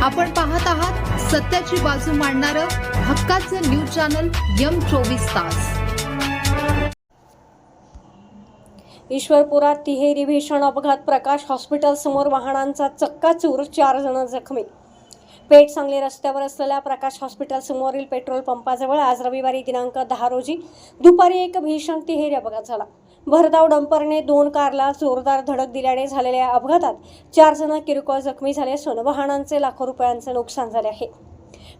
आपण पाहत आहात सत्याची बाजू मांडणारं हक्काचं न्यूज चॅनल M24 तास। ईश्वरपुरात तिहेरी भीषण अपघात, प्रकाश हॉस्पिटल समोर वाहनांचा चक्काचूर, 4 जण जखमी। पेठ सांगली रस्त्यावर असलेल्या प्रकाश हॉस्पिटल समोरील पेट्रोल पंपाजवळ आज रविवारी दिनांक 10 रोजी दुपारी एक भीषण तिहेरी अपघात झाला। भरधाव डंपरने 2 कारला जोरदार धडक दिल्याने झालेल्या अपघातात 4 जण किरकोळ जखमी झाले असून वाहनांचे लाखो रुपयांचे नुकसान झाले आहे।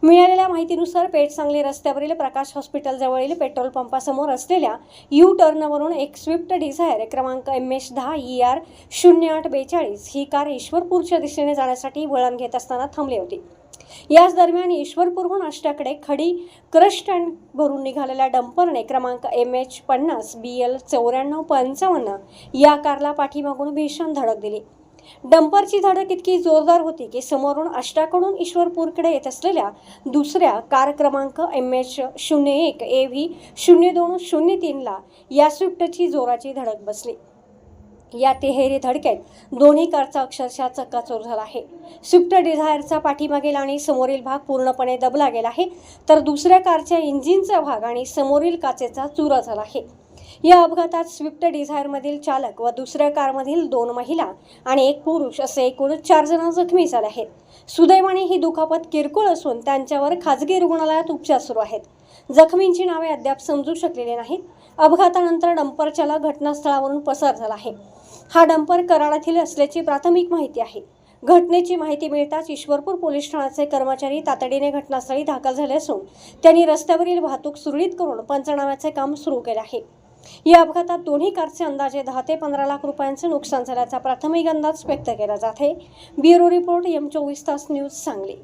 मिळालेल्या माहितीनुसार पेठ सांगली रस्त्यावरील प्रकाश हॉस्पिटल जवळील पेट्रोल पंपासमोर असलेल्या यू टर्नवरून एक स्विफ्ट डिझायर क्रमांक MH10ER 0842 ही कार ईश्वरपूरच्या दिशेने जाण्यासाठी वळण घेत असताना थांबली होती। याच दरम्यान ईश्वरपूरहून आष्ट्याकडे खडी क्रश स्टँड भरून निघालेल्या डंपरने क्रमांक MH50 BL 9455 या कारला पाठीमागून भीषण धडक दिली। डंपरची धडक इतकी जोरदार होती की समोरून आष्ट्याकडून ईश्वरपूरकडे येत असलेल्या दुसऱ्या कार क्रमांक MH01 AV 0203 ला या स्विफ्टची जोराची धडक बसली। या तिहेरी धडकेत दोन्ही कारचा अक्षरशः चक्काचूर झाला आहे। स्विफ्ट डिझायरचा पाठीमागील आणि समोरील भाग पूर्णपणे दबला गेला आहे, तर दुसऱ्या कारच्या इंजिनचा भाग आणि समोरील काचेचा चुरा झाला आहे। या अपघातात स्विफ्ट डिझायरमधील चालक व दुसऱ्या कारमधील 2 महिला आणि 1 पुरुष असे एकूण 4 जण जखमी झाले आहेत। सुदैवाने ही दुखापत किरकोळ असून त्यांच्यावर खाजगी रुग्णालयात उपचार सुरू आहेत। जखमींची नावे अद्याप समजू शकलेली नाहीत। अपघातानंतर डंपर चालक घटनास्थळावरून पसार झाला आहे। हा डंपर कराडातील असल्याची प्राथमिक माहिती आहे। घटनेची माहिती मिळताच ईश्वरपूर पोलीस ठाण्याचे कर्मचारी तातडीने घटनास्थळी दाखल झाले असून त्यांनी रस्त्यावरील वाहतूक सुरळीत करून पंचनाम्याचे काम सुरू केले आहे। या अपघातात दोन्ही कारचे अंदाजे 10 ते 15 लाख रुपयांचे नुकसान झाल्याचा प्राथमिक अंदाज व्यक्त केला जात आहे। ब्युरो रिपोर्ट M24 तास न्यूज सांगली।